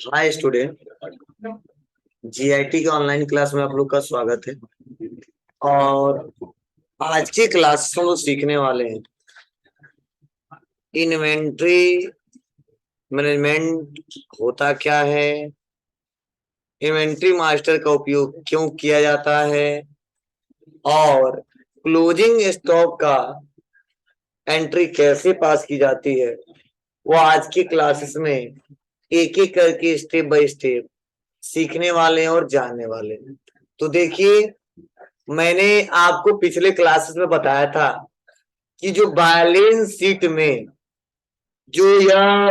Hi student, GIT के online class में आप लोग का स्वागत है। और आज की क्लास में हम लोग सीखने वाले हैं इन्वेंट्री मैनेजमेंट होता क्या है, इन्वेंट्री मास्टर का उपयोग क्यों किया जाता है और क्लोजिंग स्टॉक का एंट्री कैसे पास की जाती है। वो आज की क्लासेस में एक एक करके स्टेप बाय स्टेप सीखने वाले हैं और जानने वाले हैं। तो देखिए, मैंने आपको पिछले क्लासेस में बताया था कि जो बैलेंस शीट में जो यह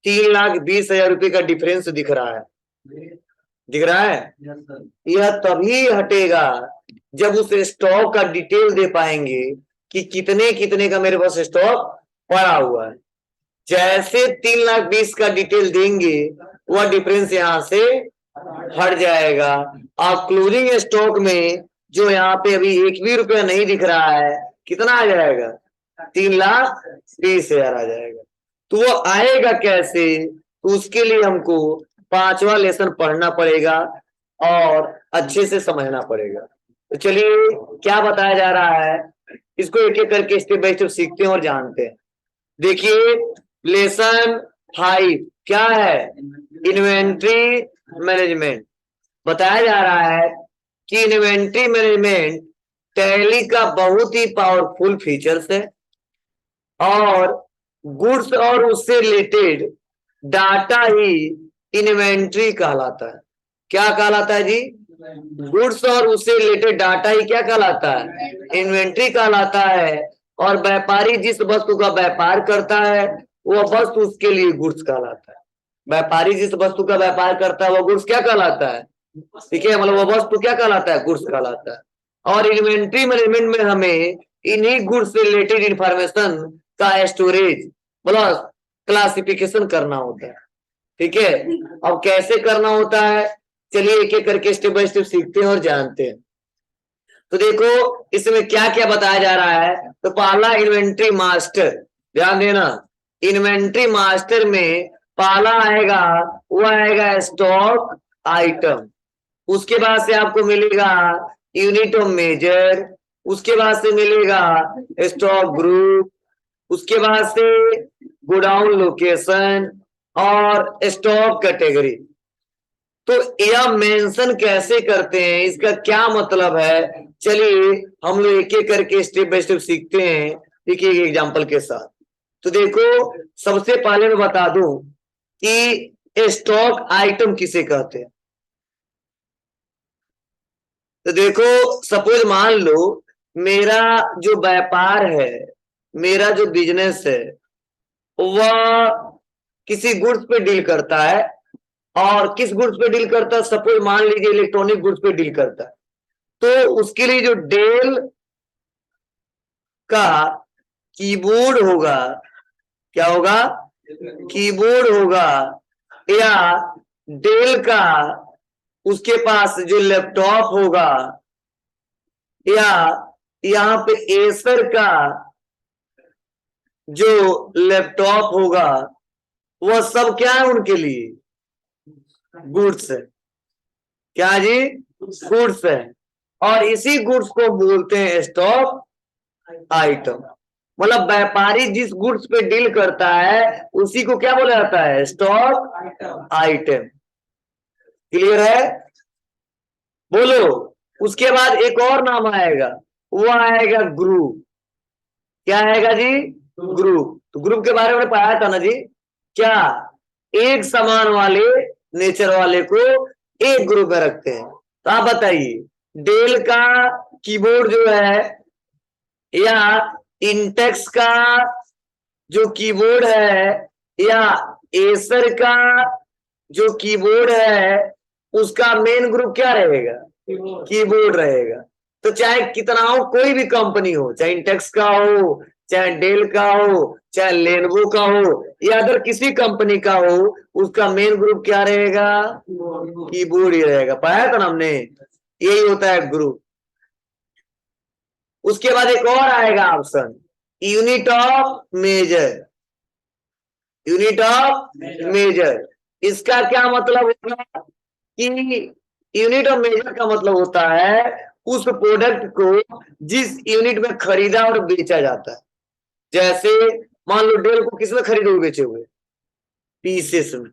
3,20,000 रुपए का डिफरेंस दिख रहा है, यह तभी हटेगा जब उस स्टॉक का डिटेल दे पाएंगे कि कितने कितने का मेरे पास स्टॉक पड़ा हुआ है। जैसे 3,20,000 का डिटेल देंगे वह डिफरेंस यहाँ से हट जाएगा और क्लोजिंग स्टॉक में जो यहाँ पे अभी 1 भी रुपया नहीं दिख रहा है, कितना आ जाएगा? 3,20,000 आ जाएगा। तो वो आएगा कैसे? तो उसके लिए हमको 5वां लेसन पढ़ना पड़ेगा और अच्छे से समझना पड़ेगा। तो चलिए, क्या बताया जा रहा है इसको एक एक करके स्टेप बाय स्टेप सीखते हैं और जानते हैं। देखिए, लेसन 5 क्या है? Inventory management. बताया जा रहा है कि इन्वेंट्री मैनेजमेंट टैली का बहुत ही पावरफुल फीचर्स है और गुड्स और उससे रिलेटेड डाटा ही इन्वेंट्री कहलाता है। क्या कहलाता है जी? गुड्स और उससे रिलेटेड डाटा ही क्या कहलाता है? इन्वेंट्री कहलाता है। और व्यापारी जिस वस्तु का व्यापार करता है वह वस्तु उसके लिए गुड्स कहलाता है। व्यापारी जिस वस्तु का व्यापार करता है वह गुड्स क्या कहलाता है? ठीक है, मतलब वह वस्तु क्या कहलाता है? गुड्स कहलाता है। और इन्वेंट्री मैनेजमेंट में हमें इन्हीं गुड्स से रिलेटेड इंफॉर्मेशन का स्टोरेज प्लस क्लासिफिकेशन करना होता है। ठीक है, अब कैसे करना होता है चलिए एक एक करके स्टेप बाय स्टेप सीखते हैं और जानते हैं। तो देखो, इसमें क्या क्या बताया जा रहा है। तो पहला इन्वेंट्री मास्टर, ध्यान देना, इन्वेंट्री मास्टर में पहला आएगा वो आएगा स्टॉक आइटम। उसके बाद से आपको मिलेगा यूनिट ऑफ मेजर, उसके बाद से मिलेगा स्टॉक ग्रुप, उसके बाद से गोडाउन लोकेशन और स्टॉक कैटेगरी। तो यह मेंशन कैसे करते हैं, इसका क्या मतलब है, चलिए हम लोग एक एक करके स्टेप बाय स्टेप सीखते हैं। ठीक है, एग्जांपल के साथ। तो देखो, सबसे पहले मैं बता दूं कि स्टॉक आइटम किसे कहते हैं। तो देखो, सपोज मान लो मेरा जो व्यापार है, मेरा जो बिजनेस है वह किसी गुड्स पे डील करता है। और किस गुड्स पे डील करता है? सपोज मान लीजिए इलेक्ट्रॉनिक गुड्स पे डील करता है। तो उसके लिए जो डेल का कीबोर्ड होगा, क्या होगा? कीबोर्ड होगा। या डेल का उसके पास जो लैपटॉप होगा, या यहाँ पे एसर का जो लैपटॉप होगा, वह सब क्या है उनके लिए? गुड्स है। क्या जी? गुड्स है। और इसी गुड्स को बोलते हैं स्टॉक आइटम। मतलब व्यापारी जिस गुड्स पे डील करता है उसी को क्या बोला जाता है? Stock item. क्लियर है? बोलो। उसके बाद एक और नाम आएगा, वो आएगा ग्रुप। क्या आएगा जी? ग्रुप। तो ग्रुप के बारे में पढ़ाया था ना जी। क्या? एक समान वाले नेचर वाले को एक ग्रुप में रखते हैं। तो आप बताइए, डेल का कीबोर्ड जो है या इंटेक्स का जो कीबोर्ड है या एसर का जो कीबोर्ड है, उसका मेन ग्रुप क्या रहेगा? कीबोर्ड रहेगा। तो चाहे कितना हो, कोई भी कंपनी हो, चाहे इंटेक्स का हो, चाहे डेल का हो, चाहे लेनोवो का हो या अगर किसी कंपनी का हो, उसका मेन ग्रुप क्या रहेगा? कीबोर्ड ही रहेगा। पढ़ाया था ना हमने, यही होता है ग्रुप। उसके बाद एक और आएगा option, unit of measure. Unit of measure. इसका क्या मतलब होगा कि यूनिट ऑफ मेजर का मतलब होता है उस प्रोडक्ट को जिस यूनिट में खरीदा और बेचा जाता है। जैसे मान लो डेल को किसमें खरीदोगे बेचोगे? पीसेस में।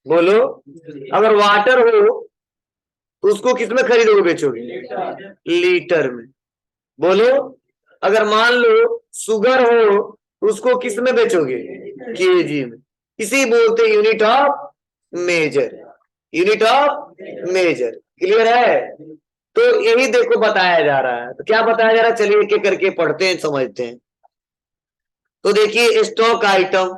बोलो, अगर वाटर हो तो उसको किसमें खरीदोगे बेचोगे? लीटर में। बोलो, अगर मान लो शुगर हो तो उसको किस में बेचोगे? केजी में। इसी बोलते unit of measure. Unit of measure. Clear है? तो यही देखो बताया जा रहा है। तो क्या बताया जा रहा है, चलिए एक एक करके पढ़ते हैं, समझते हैं। तो देखिए, स्टॉक आइटम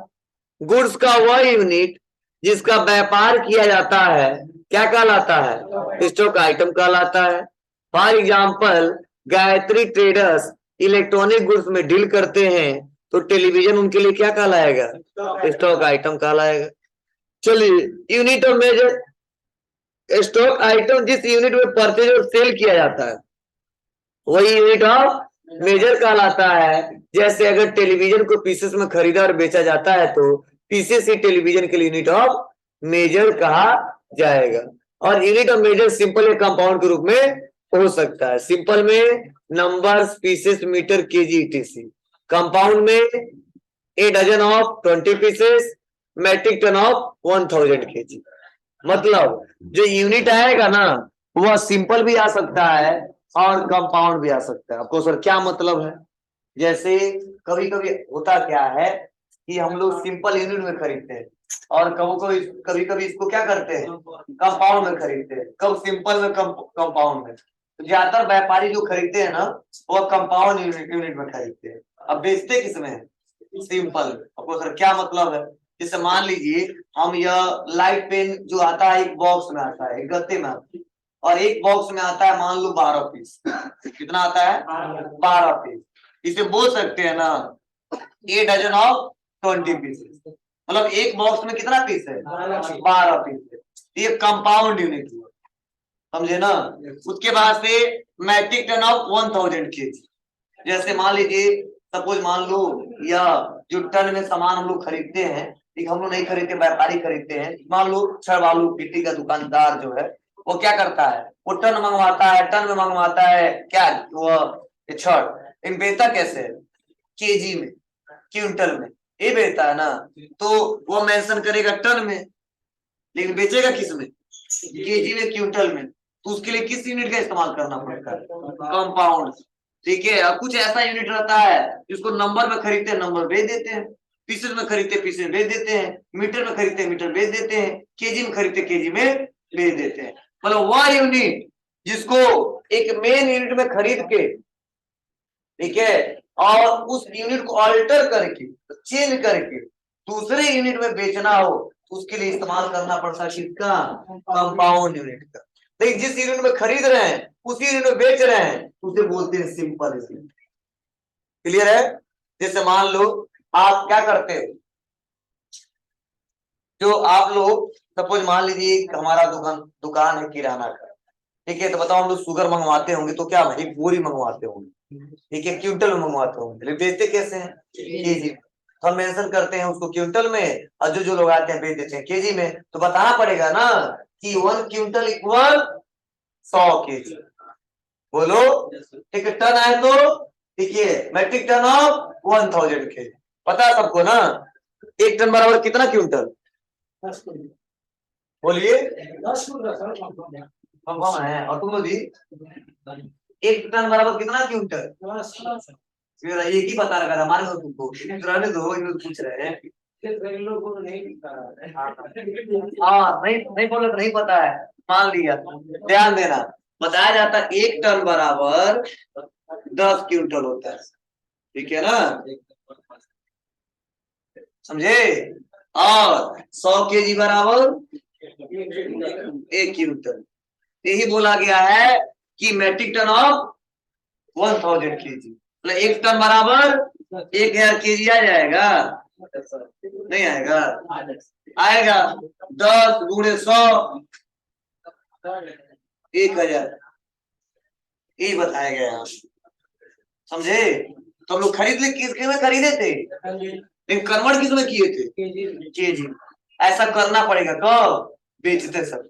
गुड्स का वह यूनिट जिसका व्यापार किया जाता है क्या कहलाता है? स्टॉक आइटम कहलाता है। For example, Gayatri traders electronic goods में डील करते हैं तो टेलीविजन उनके लिए क्या कहलाएगा? स्टॉक आइटम कहलाएगा। चलिए, unit of measure, stock item जिस यूनिट में परचेज और सेल किया जाता है वही यूनिट ऑफ मेजर कहलाता है। जैसे अगर टेलीविजन को पीसेस में खरीदा और बेचा जाता है तो पीसेस ही टेलीविजन के लिए यूनिट ऑफ मेजर कहा जाएगा। और यूनिट ऑफ मेजर सिंपल या कंपाउंड के रूप में हो सकता है। सिंपल में numbers, pieces, metre, kg, etc. Compound में a dozen of 20 pieces, metric ton of 1000 kg. मतलब जो यूनिट आएगा ना वह सिंपल भी आ सकता है और कंपाउंड भी आ सकता है। आपको सर क्या मतलब है? जैसे कभी कभी होता क्या है कि हम लोग सिंपल यूनिट में खरीदते हैं और कभी कभी इसको क्या करते हैं, कंपाउंड में खरीदते हैं। कब सिंपल में, कंपाउंड में। तो ज्यादातर व्यापारी जो खरीदते हैं ना वह कंपाउंड यूनिट में खरीदते हैं। अब बेचते किसमें है? सिंपल। आपको सर क्या मतलब है? जैसे मान लीजिए हम यह लाइट पेन जो आता है एक बॉक्स में आता है, एक गत्ते में आता है, और एक बॉक्स में आता है मान लो 12 पीस। कितना आता है? 12 पीस। इसे बोल सकते हैं ना ए डजन ऑफ 20 पीसेस। मतलब एक बॉक्स में कितना पीस है? 12 पीस है। ये कंपाउंड यूनिट हुआ, समझे ना। उसके बाद से मैट्रिक टन ऑफ 1000 केजी। जैसे मान लीजिए, सपोज मान लो या जो टन में सामान हम लोग खरीदते हैं, ठीक, हम लोग नहीं खरीदते, व्यापारी खरीदते हैं। मान लो छड़ बालू गिट्टी का दुकानदार जो है वो क्या करता है, वो टन मंगवाता है, टन में मंगवाता है क्या वो छड़। इन बेचता कैसे है? केजी में, क्विंटल में ये बेचता है ना। तो वो मेंशन करेगा टन में, लेकिन बेचेगा किस में? केजी में, क्विंटल में। तो उसके लिए किस यूनिट का इस्तेमाल करना पड़ता है? कंपाउंड। ठीक है। अब कुछ ऐसा यूनिट रहता है जिसको नंबर में खरीदते हैं, नंबर बेच देते हैं। पीसेस में खरीदते, पीसेस बेच देते हैं। मीटर में खरीदते, मीटर बेच देते हैं। केजी में खरीदते, केजी में बेच देते हैं। मतलब वह यूनिट जिसको एक मेन यूनिट में खरीद के, ठीक है, और उस यूनिट को ऑल्टर करके, चेंज करके दूसरे यूनिट में बेचना हो तो उसके लिए इस्तेमाल करना पड़ता है किसका? कंपाउंड यूनिट का। लेकिन जिस यूनिट में खरीद रहे हैं उसी यूनिट में बेच रहे हैं उसे बोलते हैं सिंपल यूनिट। क्लियर है? जैसे मान लो आप क्या करते हो, जो आप लोग सपोज मान लीजिए हमारा दुकान है किराना का, ठीक है। तो बताओ हम लोग शुगर मंगवाते होंगे तो क्या भाई बोरी मंगवाते होंगे, ठीक है, क्विंटल में मंगवाते होंगे, लेकिन बेचते कैसे हैं? केजी। तो हम मेंशन करते हैं उसको क्विंटल में, और जो जो लोग आते हैं बेच देते हैं केजी में। तो बताना पड़ेगा ना कि 1 क्विंटल इक्वल 100 केजी। बोलो, ठीक है। टन है तो ठीक है, मैट्रिक टन ऑफ 1000 केजी। पता है सबको ना? एक टन बराबर कितना क्विंटल? बोलिए। हम है और तुम लोग भी, एक टन बराबर कितना क्विंटल? फिर एक ही पता लगा हमारे को, तुमको रहने दो, इन लोग पूछ रहे हैं। हाँ, नहीं नहीं बोले तो नहीं पता है, मान लिया। ध्यान देना, बताया जाता है एक टन बराबर 10 क्विंटल होता है, ठीक है ना, समझे। और 100 केजी बराबर 1 क्विंटल। यही बोला गया है कि मैट्रिक टन ऑफ 1000 केजी, मतलब एक टन बराबर 1000 केजी आ जाएगा? नहीं आएगा? आएगा। 10 गुणे 100 1000, यही बताया गया, समझे। तो हम लोग खरीद ले, किसके में खरीदे थे? लेकिन कन्वर्ट किसमें किए थे? केजी। ऐसा करना पड़ेगा कब? बेचते सब।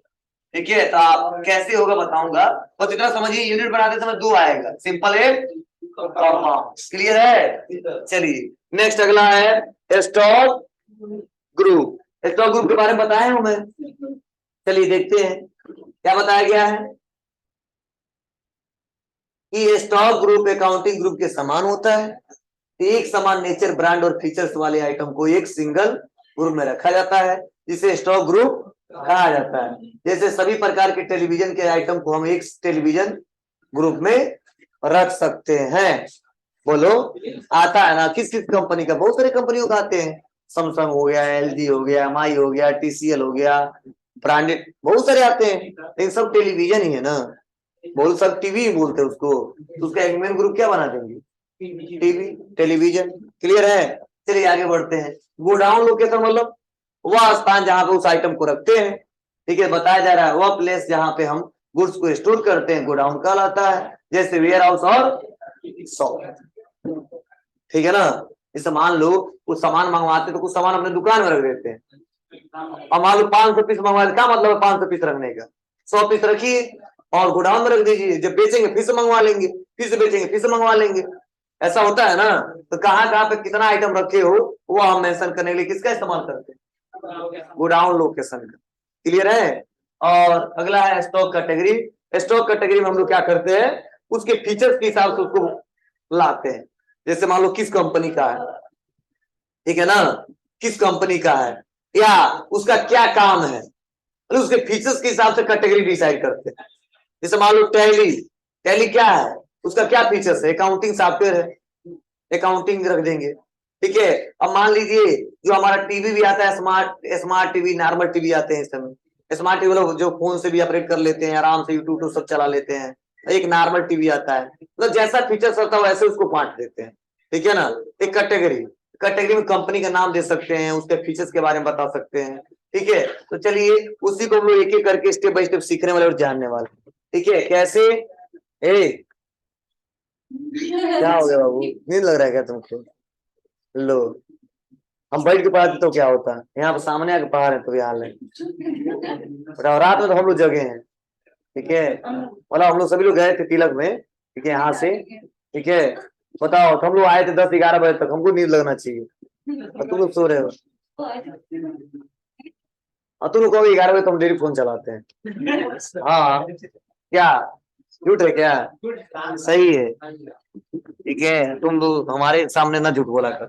ठीक है, तो आप कैसे होगा बताऊंगा, बस इतना समझिए यूनिट बनाते समय 2 आएगा, सिंपल है। क्लियर है? चलिए नेक्स्ट अगला है स्टॉक ग्रुप। स्टॉक ग्रुप के बारे में बताया हूं मैं, चलिए देखते हैं क्या बताया गया है कि स्टॉक ग्रुप अकाउंटिंग ग्रुप के समान होता है। एक समान नेचर, ब्रांड और फीचर्स वाले आइटम को एक सिंगल ग्रुप में रखा जाता है, जिसे स्टॉक ग्रुप कहा जाता है। जैसे सभी प्रकार के टेलीविजन के आइटम को हम एक टेलीविजन ग्रुप में रख सकते हैं। बोलो, आता है ना? किस किस कंपनी का? बहुत सारे कंपनियों का आते हैं, सैमसंग हो गया, एलजी हो गया, एमआई हो गया, टीसीएल हो गया, ब्रांडेड बहुत सारे आते हैं, लेकिन सब टेलीविजन ही है ना, बोल सब टीवी ही बोलते हैं उसको, तो उसका एक मेन ग्रुप क्या बना देंगे? TV, television. क्लियर है? चलिए आगे बढ़ते हैं। गोडाउन लोकेशन मतलब वह स्थान जहां पे उस आइटम को रखते हैं। ठीक है, बताया जा रहा है वह प्लेस जहां पे हम गुड्स को स्टोर करते हैं गोडाउन कहलाता है, जैसे वेयर हाउस और शॉप। ठीक है ना? जैसे मान लो कुछ सामान मंगवाते तो कुछ सामान अपने दुकान में रख देते हैं, अब मान लो 500 पीस मंगवाते, क्या मतलब है 500 पीस रखने का? 100 पीस रखिए और गोडाउन में रख दीजिए, जब बेचेंगे फिर से मंगवा लेंगे, फिर से बेचेंगे फिर से मंगवा लेंगे। ऐसा होता है ना? तो कहाँ कहाँ पे कितना आइटम रखे हो वो हम मेंशन करने के लिए किसका इस्तेमाल करते हैं? गोडाउन लोकेशन का। क्लियर है? और अगला है स्टॉक कैटेगरी। स्टॉक कैटेगरी में हम लोग क्या करते हैं, उसके फीचर्स के हिसाब से उसको लाते हैं। जैसे मान लो किस कंपनी का है, ठीक है ना, किस कंपनी का है या उसका क्या काम है, तो उसके फीचर्स के हिसाब से कैटेगरी डिसाइड करते हैं। जैसे मान लो टैली, टैली क्या है, उसका क्या फीचर्स है? अकाउंटिंग सॉफ्टवेयर है, अकाउंटिंग रख देंगे। ठीक है, अब मान लीजिए जो हमारा टीवी भी आता है, स्मार्ट टीवी, नॉर्मल टीवी आते हैं इस समय। स्मार्ट टीवी लोग जो फोन से भी ऑपरेट कर लेते हैं, आराम से यूट्यूब सब चला लेते हैं। एक नॉर्मल टीवी आता है, मतलब जैसा फीचर्स होता है वैसे उसको बांट देते हैं। ठीक है ना? एक कैटेगरी, कैटेगरी में कंपनी का नाम दे सकते हैं, उसके फीचर्स के बारे में बता सकते हैं। ठीक है, तो चलिए उसी को हम लोग एक एक करके स्टेप बाय स्टेप सीखने वाले और जानने वाले। ठीक है, कैसे? क्या हो गया बाबू, नींद लग रहा है क्या तुमको? लो, हम बैठ के पढ़ाते तो क्या होता है, यहाँ पे सामने आके पढ़ा रहे तो ये हाल है। बताओ, रात में तो हम लोग जगे हैं। ठीक है, मतलब हम लोग सभी लोग गए थे तिलक में, ठीक है, यहाँ से। ठीक है, बताओ, तो हम लोग आए थे 10-11 बजे तक, हमको नींद लगना चाहिए और तुम लोग सो रहे हो। और तुम लोग कहोगे 11 बजे तो हम डेली फोन चलाते हैं। हाँ, क्या झूठ है क्या? सही है। ठीक है, तुम लोग हमारे सामने ना झूठ बोला कर।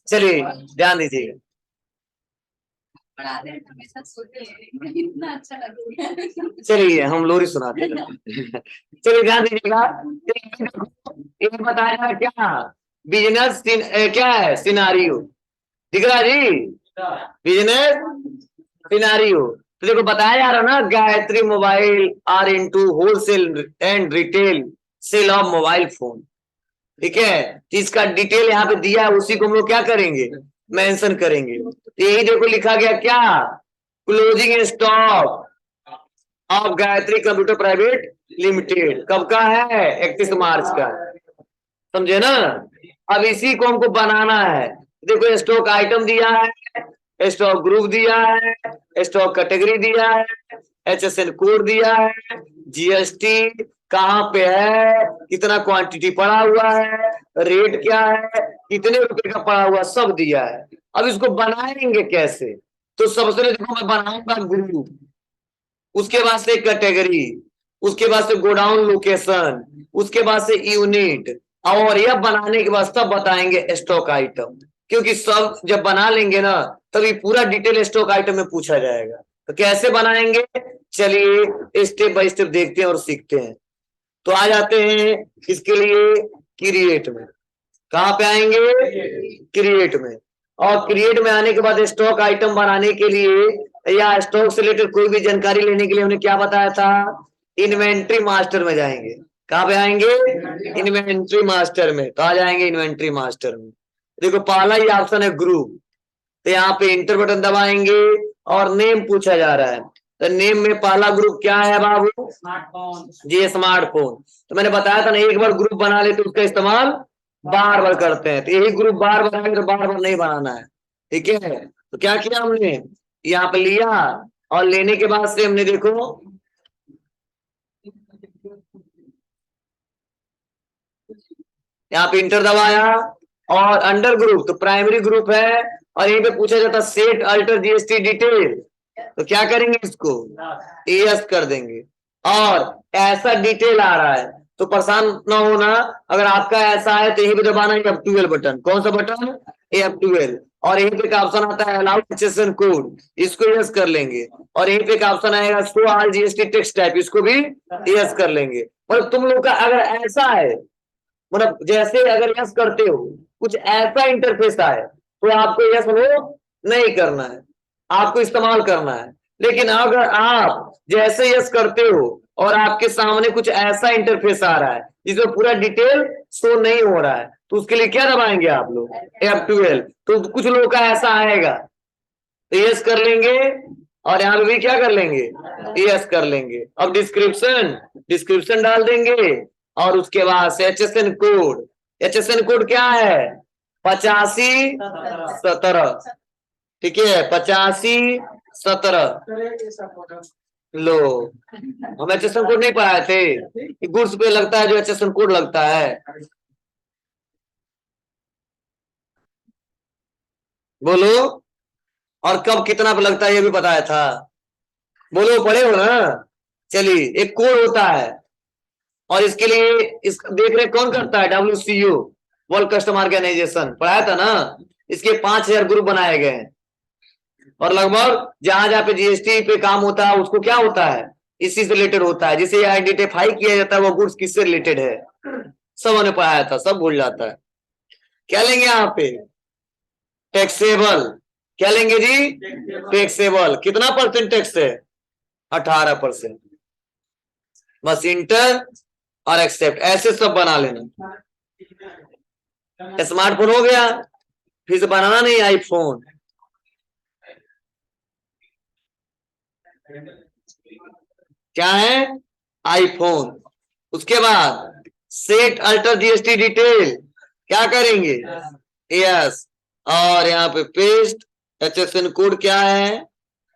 चलिए ध्यान दीजिएगा। चलिए हम लोरी सुनाते हैं। चलिए ध्यान दीजिएगा। ये बताया क्या? बिजनेस क्या है? सिनारियो। दिख रहा जी? Business scenario. तो देखो बताया जा रहा ना, Gayatri mobile are into wholesale and retail sale of mobile phone. ठीक है, तो इसका डिटेल यहाँ पे दिया है, उसी को हम लोग क्या करेंगे? मेंशन करेंगे। तो यही देखो लिखा गया क्या? Closing stock of Gayatri computer private limited कब का है? 31 मार्च का। समझे ना? अब इसी को हमको बनाना है। देखो स्टॉक आइटम दिया है, स्टॉक ग्रुप दिया है, स्टॉक कैटेगरी दिया है, HSN कोड दिया है, जीएसटी कहाँ पे है, कितना क्वांटिटी पड़ा हुआ है, रेट क्या है, कितने रुपए का पड़ा हुआ, सब दिया है। अब इसको बनाएंगे कैसे? तो सबसे पहले देखो मैं बनाऊंगा ग्रुप, उसके बाद से कैटेगरी, उसके बाद से गोडाउन लोकेशन, उसके बाद से यूनिट, और यह बनाने के बाद सब बताएंगे स्टॉक आइटम। क्योंकि सब जब बना लेंगे ना तभी पूरा डिटेल स्टॉक आइटम में पूछा जाएगा। तो कैसे बनाएंगे, चलिए स्टेप बाय स्टेप देखते हैं और सीखते हैं। तो आ जाते हैं इसके लिए क्रिएट में। कहाँ पे आएंगे? क्रिएट में। और क्रिएट में आने के बाद स्टॉक आइटम बनाने के लिए या स्टॉक से रिलेटेड कोई भी जानकारी लेने के लिए हमने क्या बताया था? इन्वेंट्री मास्टर में जाएंगे। कहाँ पे आएंगे? इन्वेंट्री मास्टर में। कहा जाएंगे? इन्वेंट्री मास्टर में। देखो पहला ही ऑप्शन है ग्रुप, तो यहाँ पे इंटर बटन दबाएंगे और नेम पूछा जा रहा है। तो नेम में पहला ग्रुप क्या है बाबू? जी स्मार्टफोन। तो मैंने बताया था ना, एक बार ग्रुप बना ले तो उसका इस्तेमाल बार बार करते हैं, तो यही ग्रुप बार बार आएगा तो बार बार नहीं बनाना है। ठीक है, तो क्या किया हमने, यहाँ पे लिया, और लेने के बाद से हमने देखो यहाँ पे इंटर दबाया, और अंडर ग्रुप तो प्राइमरी ग्रुप है, और यहीं पे पूछा जाता सेट अल्टर जीएसटी डिटेल, तो क्या करेंगे इसको यस कर देंगे। और ऐसा डिटेल आ रहा है तो परेशान ना होना, अगर आपका ऐसा है तो यहीं पे दबाना F12 बटन, कौन सा बटन, F12, और यहीं पे का ऑप्शन आता है अलाउ एक्सेशन कोड, इसको यस कर लेंगे, और यहीं पे का ऑप्शन आएगा show all GST text type, इसको भी यस कर लेंगे। और तुम लोग का अगर ऐसा है, मतलब जैसे अगर यस करते हो कुछ ऐसा इंटरफेस आए तो आपको यस नो नहीं करना है, आपको इस्तेमाल करना है। लेकिन अगर आप जैसे यस करते हो और आपके सामने कुछ ऐसा इंटरफेस आ रहा है जिसमें पूरा डिटेल शो नहीं हो रहा है, तो उसके लिए क्या दबाएंगे आप लोग, F12। तो कुछ लोग का ऐसा आएगा तो यस कर लेंगे, और यहाँ पे भी क्या कर लेंगे, यस कर लेंगे। अब डिस्क्रिप्शन डिस्क्रिप्शन डाल देंगे, और उसके बाद से HSN कोड, HSN कोड क्या है, 8517, ठीक है, 8517। लो, हम HSN कोड नहीं पढ़ाए थे, गुड्स पे लगता है जो HSN कोड लगता है, बोलो, और कब कितना पे लगता है ये भी बताया था, बोलो, पढ़े हो ना। चलिए, एक कोड होता है, और इसके लिए इस देख रहे कौन करता है, WCO, वर्ल्ड कस्टमर ऑर्गेनाइजेशन, पढ़ाया था ना। इसके 5000 ग्रुप बनाए गए हैं, और लगभग जहां जहां पे जीएसटी पे काम होता है उसको क्या होता है, इसी से रिलेटेड होता है, जिसे आइडेंटिफाई किया जाता है वो गुड्स किससे रिलेटेड है, सब हमने पढ़ाया था, सब भूल जाता है। क्या लेंगे यहाँ पे, टैक्सेबल, क्या लेंगे जी, टैक्सेबल, कितना परसेंट टैक्स है, 18%। बस इंटर और एक्सेप्ट, ऐसे सब बना लेना। स्मार्टफोन हो गया, फिर से बनाना नहीं आईफोन, क्या है, आईफोन। उसके बाद सेट अल्टर जीएसटी डिटेल, क्या करेंगे, यस, और यहाँ पे पेस्ट, HSN कोड क्या है,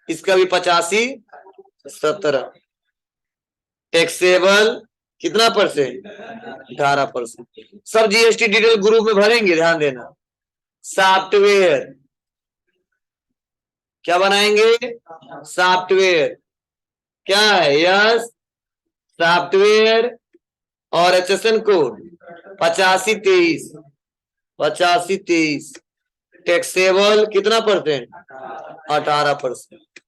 इसका भी 8517, टैक्सेबल कितना परसेंट, 18%। सब जीएसटी डिटेल ग्रुप में भरेंगे, ध्यान देना। सॉफ्टवेयर, क्या बनाएंगे, सॉफ्टवेयर, क्या है, यस, सॉफ्टवेयर, और HSN कोड 8523, 8523, टैक्सेबल कितना परसेंट, 18%।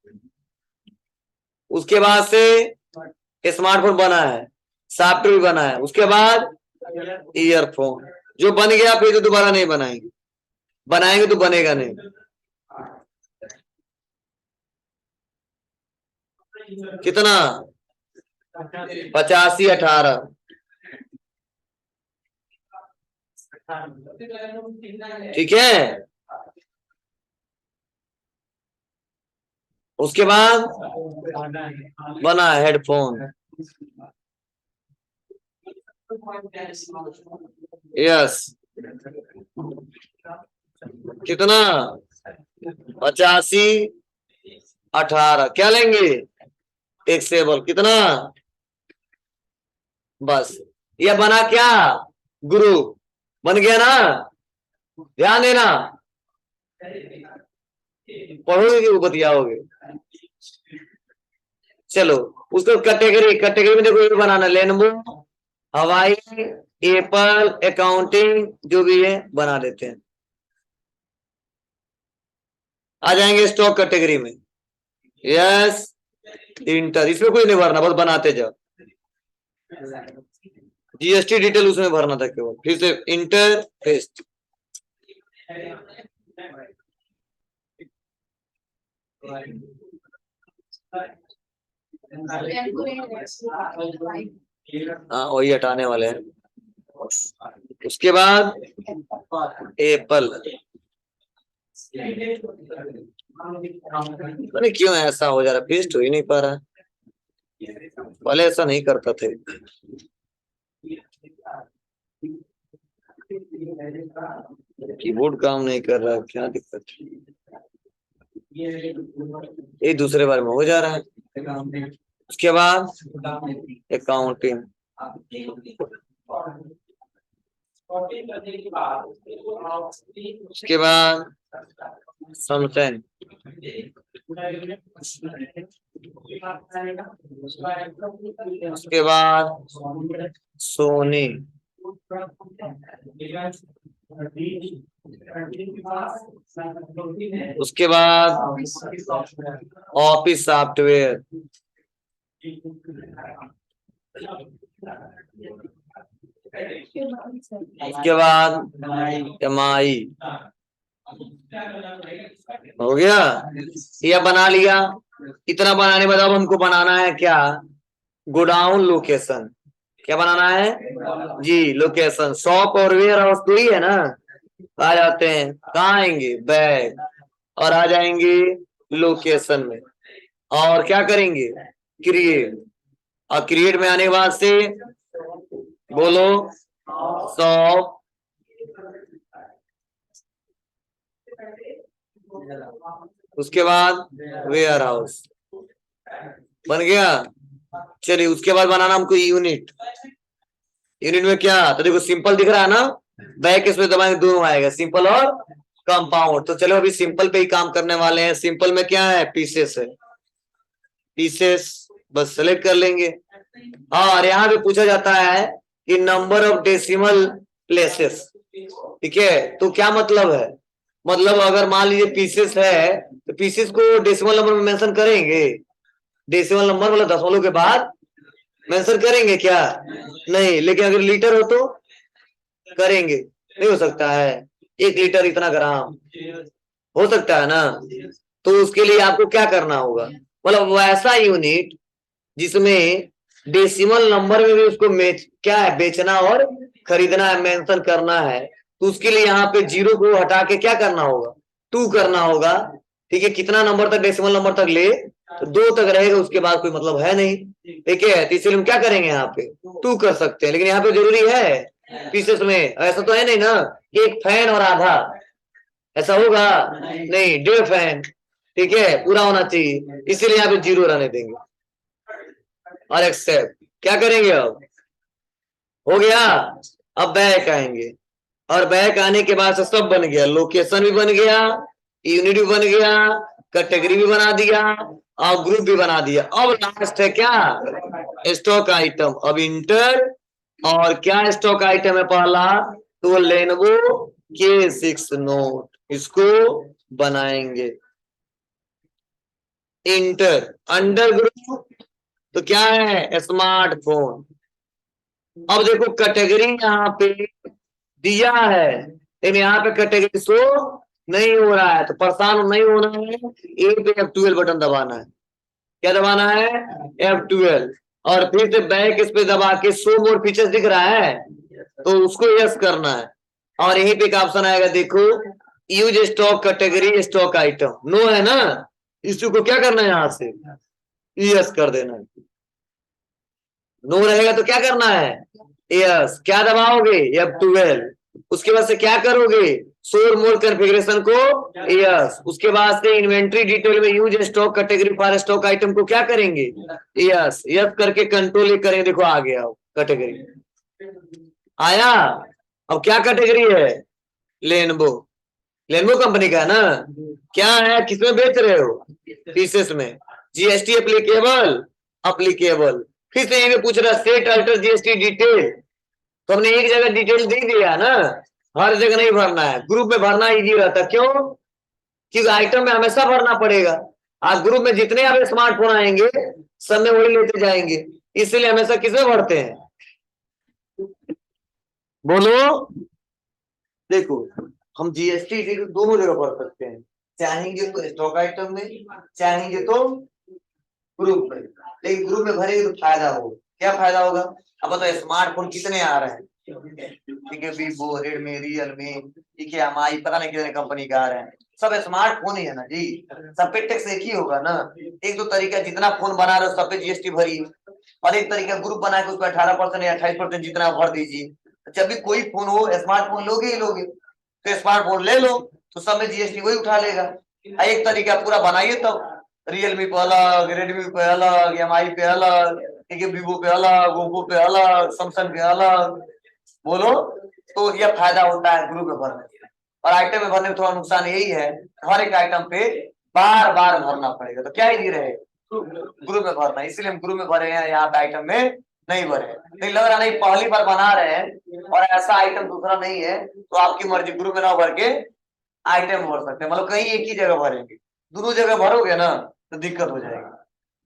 उसके बाद से स्मार्टफोन बना है, सॉफ्टवेयर बना है, उसके बाद ईयरफोन, जो बन गया फिर तो दोबारा नहीं बनाएंगे, बनाएंगे तो बनेगा नहीं। कितना, 8518, ठीक है। उसके बाद बना हेडफोन, यस, कितना, 8518, क्या लेंगे, टैक्सेबल कितना, बस ये बना क्या, ग्रुप बन गया ना, ध्यान देना, पढ़ोगे कि बतियाओगे। चलो, उसको कैटेगरी, कैटेगरी में देखो ये बनाना, लेनवो, हवाई, एप्पल, अकाउंटिंग, जो भी है बना देते हैं। आ जाएंगे स्टॉक कैटेगरी में, यस, इंटर, इसमें कोई नहीं भरना, बस बनाते जाओ, जीएसटी डिटेल उसमें भरना था केवल, फिर से इंटर पेस्ट। हाँ वही हटाने वाले हैं। उसके बाद एप्पल, नहीं क्यों ऐसा हो जा रहा, पेस्ट हो ही नहीं पा रहा, पहले ऐसा नहीं करता थे। कीबोर्ड काम नहीं कर रहा, क्या दिक्कत है? ये दूसरे बार में हो जा रहा है। उसके बाद अकाउंटिंग, उसके बाद सनशाइन, उसके बाद सोनी, उसके बाद ऑफिस सॉफ्टवेयर, उसके बाद एमआई। हो गया, यह बना लिया। इतना बनाने के बाद अब हमको बनाना है क्या, गोडाउन लोकेशन। क्या बनाना है जी, लोकेशन। शॉप और वेयर हाउस तो ही है ना, आ जाते हैं कहाँ आएंगे, बैग, और आ जाएंगे लोकेशन में। और क्या करेंगे, क्रिएट। और क्रिएट में आने के बाद से बोलो शॉप, उसके बाद वेयर हाउस बन गया। चलिए उसके बाद बनाना हमको यूनिट। यूनिट में क्या, तो देखो सिंपल दिख रहा है ना, बैक इस पे दबाएंगे दोनों आएगा, सिंपल और कंपाउंड। तो चलो अभी सिंपल पे ही काम करने वाले हैं। सिंपल में क्या है, पीसेस है, पीसेस बस सेलेक्ट कर लेंगे। और यहाँ पे पूछा जाता है कि नंबर ऑफ डेसिमल प्लेसेस, ठीक है। तो क्या मतलब है, मतलब अगर मान लीजिए पीसेस है तो पीसेस को डेसिमल नंबर में मेंशन करेंगे, डेसिमल नंबर मतलब दशमलव के बाद मेंशन करेंगे क्या, नहीं। लेकिन अगर लीटर हो तो करेंगे, नहीं हो सकता है, 1 लीटर इतना ग्राम हो सकता है ना। तो उसके लिए आपको क्या करना होगा, मतलब वैसा यूनिट जिसमें डेसिमल नंबर में भी उसको क्या है, बेचना और खरीदना है, मेंशन करना है। तो उसके लिए यहाँ पे जीरो को हटा के क्या करना होगा, 2 करना होगा, ठीक है। कितना नंबर तक, डेसिमल नंबर तक ले, तो 2 तक रहेगा, उसके बाद कोई मतलब है नहीं, ठीक है। तो इसलिए हम क्या करेंगे, यहाँ पे 2 कर सकते हैं। लेकिन यहाँ पे जरूरी है पीसेस में, ऐसा तो है नहीं ना, एक फैन और आधा, ऐसा होगा नहीं, 1.5 फैन, ठीक है, पूरा होना चाहिए, इसीलिए यहाँ पे 0 रहने देंगे। और एक्सेप्ट, क्या करेंगे अब, हो गया। अब बैक आएंगे, और बैक आने के बाद से सब बन गया, लोकेशन भी बन गया, यूनिट भी बन गया, कैटेगरी भी बना दिया, और ग्रुप भी बना दिया। अब लास्ट है क्या, स्टॉक आइटम। अब इंटर, और क्या स्टॉक आइटम है पहला, तो लेनोवो K6 नोट, इसको बनाएंगे। इंटर, अंडर ग्रुप तो क्या है, स्मार्टफोन। अब देखो कैटेगरी यहाँ पे दिया है, लेकिन यहाँ पे कैटेगरी शो नहीं हो रहा है, तो परेशान नहीं होना है, ए पे F12 बटन दबाना है। क्या दबाना है, F12, और फिर से बैक इस पे दबा के शो मोर फीचर्स दिख रहा है, तो उसको यस करना है। और यहीं पे एक ऑप्शन आएगा, देखो use stock category stock item, no है ना, इसी को क्या करना है, यहाँ से यस कर देना है। नो रहेगा तो क्या करना है, यस। क्या दबाओगे, F12, उसके बाद से क्या करोगे, शो मोर कॉन्फ़िगरेशन को यस। उसके बाद से इन्वेंट्री डिटेल में use stock category for stock item को क्या करेंगे, यस। यस करके कंट्रोल करेंगे, देखो आ गया कैटेगरी आया। अब क्या कैटेगरी है, लेनोवो, लेनोवो कंपनी का है ना। क्या है, किसमें बेच रहे हो, पीसेस में। GST applicable, applicable. फिर से ये पूछ रहा, सेट अल्टर जीएसटी डिटेल, तो हमने एक जगह डिटेल दे दिया ना, हर जगह नहीं भरना है, ग्रुप में भरना इजी रहता, क्यों, क्योंकि आइटम में हमेशा भरना पड़ेगा। आप ग्रुप में जितने आप स्मार्टफोन आएंगे सब में वही लेते जाएंगे, इसलिए हमेशा किसमें भरते हैं, बोलो। देखो हम जीएसटी दोनों जगह भर सकते हैं, चाहेंगे तो स्टॉक आइटम में, चाहेंगे तो ग्रुप में। लेकिन ग्रुप में भरेंगे तो फायदा होगा, क्या फायदा होगा, अब बताओ स्मार्टफोन कितने आ रहे हैं, ठीक है, वीवो, रेडमी, रियलमी, ठीक है, एमआई, पता नहीं कितने कंपनी का आ रहे हैं, सब स्मार्टफोन ही है ना जी, सब पे टैक्स एक ही होगा ना। एक दो तरीका, जितना फोन बना रहे हो सब पे जीएसटी भरिए, और एक तरीका ग्रुप बना के उसको 18% या 28% जितना भर दीजिए, जब भी कोई फोन हो, स्मार्टफोन लोगे ही लोगे, तो स्मार्टफोन ले लो तो सब में जीएसटी वही उठा लेगा। एक तरीका पूरा बनाइए तब, रियलमी पे अलग, रेडमी पे अलग, एमआई पे अलग, ठीक है, वीवो पे अलग, ओप्पो पे अलग, सैमसंग पे अलग, बोलो। तो यह फायदा होता है ग्रुप में भरने में। और आइटम में भरने में थोड़ा नुकसान यही है, हर एक आइटम पे बार बार भरना पड़ेगा, तो क्या ही रहे ग्रुप में भरना, इसलिए हम ग्रुप में भरे हैं, यहाँ पे आइटम में नहीं भरे। नहीं लग रहा, नहीं पहली बार बना रहे हैं और ऐसा आइटम दूसरा नहीं है, तो आपकी मर्जी, ग्रुप में ना भर के आइटम भर सकते हैं, मतलब कहीं एक ही जगह भरेंगे, दोनों जगह भरोगे ना तो दिक्कत हो जाएगी।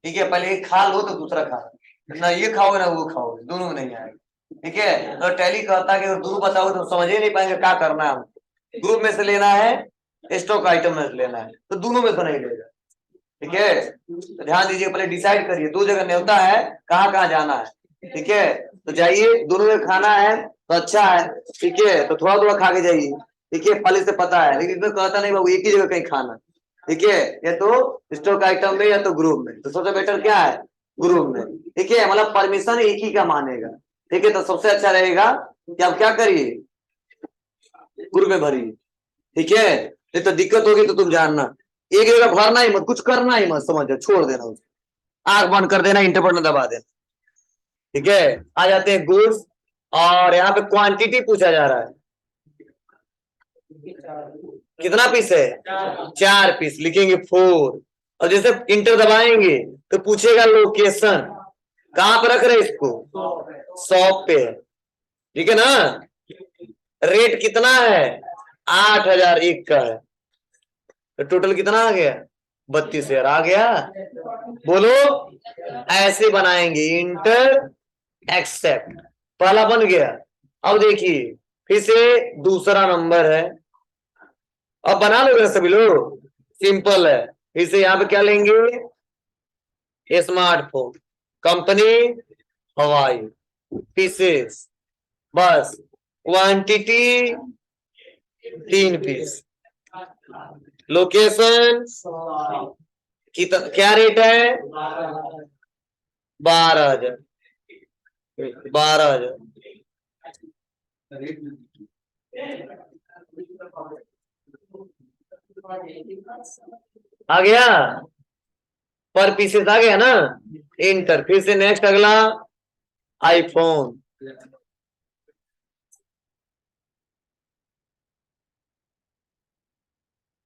ठीक है, पहले एक खा लो तो दूसरा खा लो, ना ये खाओगे ना वो खाओगे, दोनों में नहीं आएगा। ठीक है, तो टैली कहता है कि अगर दोनों बताओगे तो समझ ही नहीं पाएंगे क्या करना है हमको। ग्रुप में से लेना है, स्टॉक आइटम में से लेना है, तो दोनों में से नहीं लेगा। ठीक है, तो ध्यान दीजिए, पहले डिसाइड करिए, दो जगह न्योता है, कहाँ कहाँ जाना है। ठीक है, तो जाइए, दोनों में खाना है तो अच्छा है। ठीक है, तो थोड़ा थोड़ा खा के जाइए। ठीक है, पहले से पता है, लेकिन इसमें कहता नहीं बाबू एक ही जगह कहीं खाना। ठीक है, या तो स्टॉक आइटम में या तो ग्रुप में, तो सबसे बेटर क्या है, ग्रुप में। ठीक है, मतलब परमिशन एक ही का मानेगा। ठीक है, तो सबसे अच्छा रहेगा कि आप क्या करिए, ग्रुप में भरिए। ठीक है, नहीं तो दिक्कत होगी तो तुम जानना, एक जगह भरना ही मत, कुछ करना ही मत, समझ जाओ, छोड़ देना उसको, आंख बंद कर देना, इंटर बटन दबा देना। ठीक है, आ जाते हैं गुड्स, और यहाँ पे क्वांटिटी पूछा जा रहा है, कितना पीस है, 4 पीस, लिखेंगे 4। और जैसे इंटर दबाएंगे तो पूछेगा लोकेशन, कहां पर रख रहे इसको, शॉप पे है। ठीक है ना, रेट कितना है, 8,001 का है, तो टोटल कितना आ गया, 32,000 आ गया। बोलो, ऐसे बनाएंगे, इंटर एक्सेप्ट, पहला बन गया। अब देखिए, फिर से दूसरा नंबर है, अब बना लोगे ना सभी लोग, सिंपल है। फिर से यहाँ पे क्या लेंगे, स्मार्टफोन, कंपनी हवाई, पीसेस, बस, क्वांटिटी 3 पीस, लोकेशन क्या रेट है, 12,000, 12,000। आ गया, पर पीसेस आ गया ना, इंटर। फिर से नेक्स्ट अगला, आईफोन,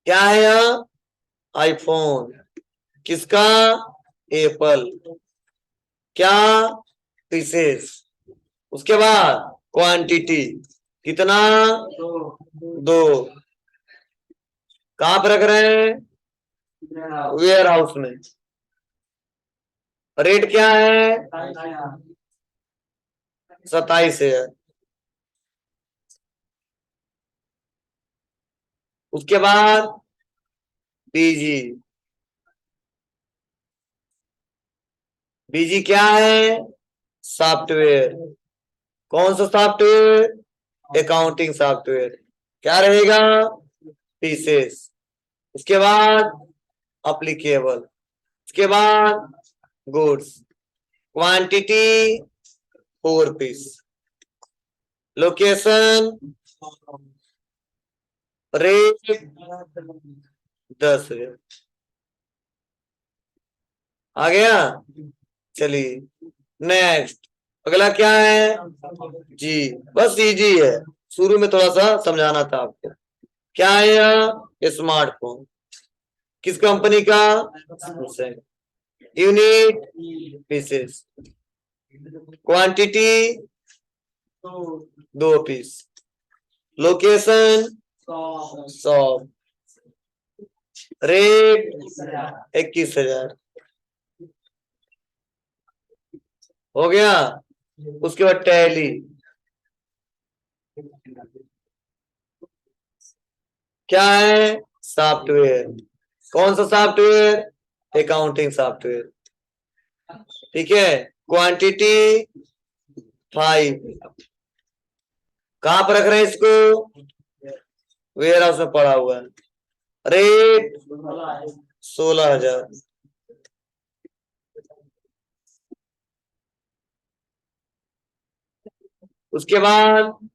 क्या है यहाँ, आईफोन, किसका, एप्पल, क्या, पीसेस, उसके बाद क्वांटिटी, कितना, 2, कहां पर रख रहे हैं, वेयर हाउस में, रेट क्या है, 27,000। उसके बाद बीजी, बीजी क्या है, सॉफ्टवेयर, कौन सा सॉफ्टवेयर, अकाउंटिंग सॉफ्टवेयर, क्या रहेगा, पीसेस। उसके बाद अप्लीकेबल, उसके बाद goods, quantity 4 piece, location, rate 10,000। आ गया, चलिए नेक्स्ट, अगला क्या है, जी, बस इजी है, शुरू में थोड़ा सा समझाना था आपको। क्या है यह, स्मार्टफोन, किस कंपनी का, unit, pieces, quantity 2 piece, location 100, rate 21,000। हो गया, उसके बाद टैली, क्या है, सॉफ्टवेयर, कौन सा सॉफ्टवेयर, अकाउंटिंग सॉफ्टवेयर। ठीक है, क्वांटिटी 5, कहां पर रख रहे हैं इसको, वेयर हाउस में पड़ा हुआ है, रेट 16,000। उसके बाद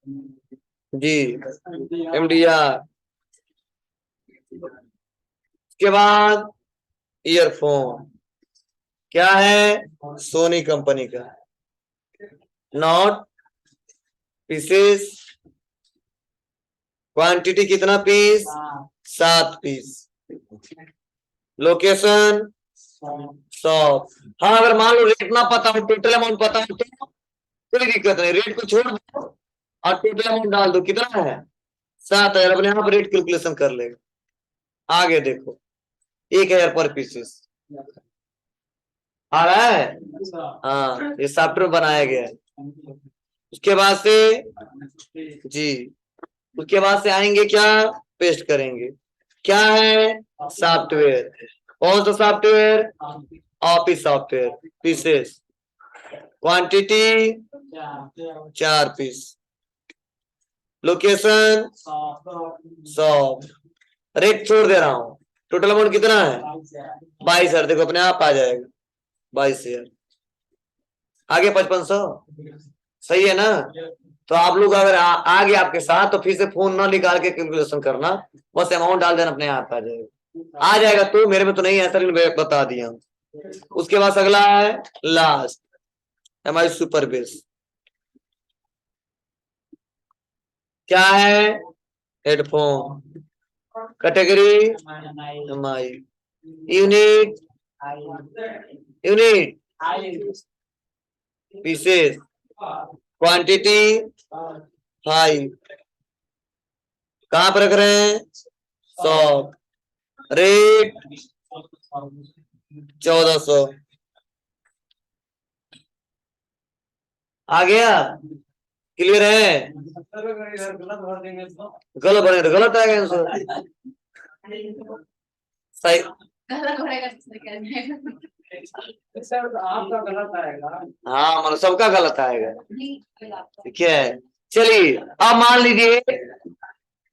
जी, MDR। उसके बाद ईयरफोन, क्या है, सोनी कंपनी का। नॉट, पीसेस, क्वांटिटी कितना पीस, 7 पीस। Location shop. हाँ, अगर मान लो रेट ना पता हो, टोटल अमाउंट पता हो तो कोई दिक्कत नहीं, रेट को छोड़ दो और टोटल अमाउंट डाल दो, कितना है 7,000, अपने आप रेट कैलकुलेशन कर लेगा। आगे देखो, 1,000 पर पीसेस आ रहा है। हाँ, ये सॉफ्टवेयर बनाया गया है। उसके बाद से जी, उसके बाद से आएंगे क्या, पेस्ट करेंगे। क्या है, सॉफ्टवेयर। कौन सा software, office software. Pieces, quantity 4 piece. Location shop. Rate छोड़ दे रहा हूँ, टोटल अमाउंट कितना है 22,000। देखो अपने आप आ जाएगा 22,000। आगे 5500, सही है ना। तो आप लोग अगर आ गए आपके साथ तो फिर से फोन ना निकाल के कैलकुलेशन करना, बस अमाउंट डाल देना, अपने आप आ जाएगा। आ जाएगा तो, मेरे में तो नहीं है ऐसा, लेकिन बता दिया। उसके बाद अगला है लास्ट, MI सुपर बेस। क्या है, headphone. Category MI। Unit, unit pieces, quantity 5। कहां पर रख रहे हैं, 100। रेट 1400। आ गया, क्लियर है। गलत बने तो गलत आएगा आंसर, सही गलत होएगा आपका गलत आएगा। हाँ, मतलब सबका गलत आएगा, ठीक है। चलिए अब मान लीजिए,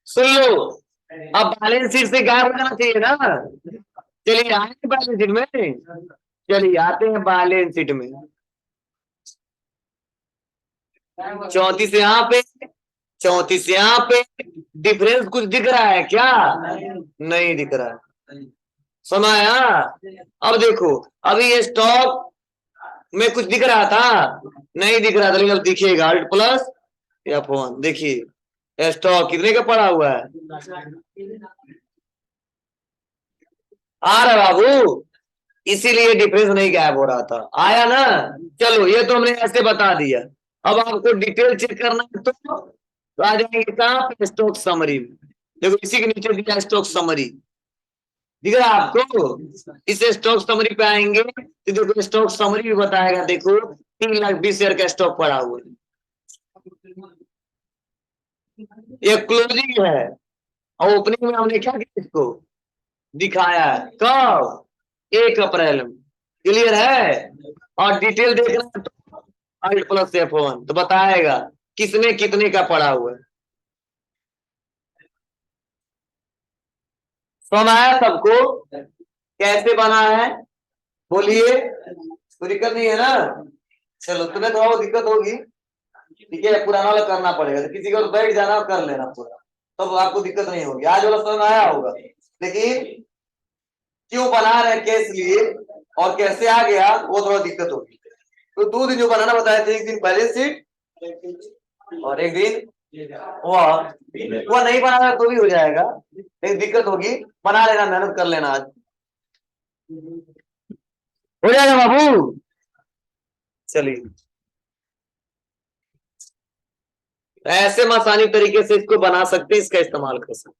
सुन लो, अब बैलेंस शीट से गायब हो जाना चाहिए ना। चलिए आए बैलेंस शीट में, चलिए आते हैं बैलेंस शीट में। 34 यहाँ पे, 34 यहाँ पे, डिफरेंस कुछ दिख रहा है क्या, नहीं दिख रहा है। सुनाया। अब देखो, अभी ये स्टॉक में कुछ दिख रहा था, नहीं दिख रहा था, लेकिन अब दिखेगा। अल्ट प्लस F1, देखिए स्टॉक कितने का पड़ा हुआ है, आ रहा बाबू, इसीलिए डिफरेंस नहीं गायब हो रहा था, आया ना। चलो ये तो हमने ऐसे बता दिया। अब आपको डिटेल चेक करना है तो आ जाएंगे कहां पे, स्टॉक समरी में। देखो इसी के नीचे दिया स्टॉक समरी, दिख रहा है आपको। इस स्टॉक समरी पे आएंगे तो देखो स्टॉक समरी भी बताएगा। देखो 3,20,000 का स्टॉक पड़ा हुआ है, ये क्लोजिंग है, और ओपनिंग में हमने क्या किया, इसको दिखाया है कब, 1 अप्रैल में। क्लियर है। और डिटेल देखना है तो Alt प्लस F1 तो बताएगा किसमें कितने का पड़ा हुआ है। समझ आया सबको, कैसे बना है, बोलिए। कोई दिक्कत नहीं है ना। चलो तुम्हें थोड़ा बहुत दिक्कत होगी, ठीक है, पुराना वाला करना पड़ेगा, तो किसी को तो बैठ जाना और कर लेना पूरा, तब तो आपको दिक्कत नहीं होगी। आज वाला समझ आया होगा, लेकिन क्यों बना रहे हैं, किस लिए और कैसे आ गया, वो थोड़ा दिक्कत होगी। तो 2 दिन जो बनाना बताए थे, एक दिन बैलेंस शीट और एक दिन वो नहीं बनाना तो भी हो जाएगा, लेकिन दिक्कत होगी। बना लेना, मेहनत कर लेना, आज हो जाएगा बाबू। चलिए ऐसे हम आसानी तरीके से इसको बना सकते हैं, इसका इस्तेमाल कर सकते हैं।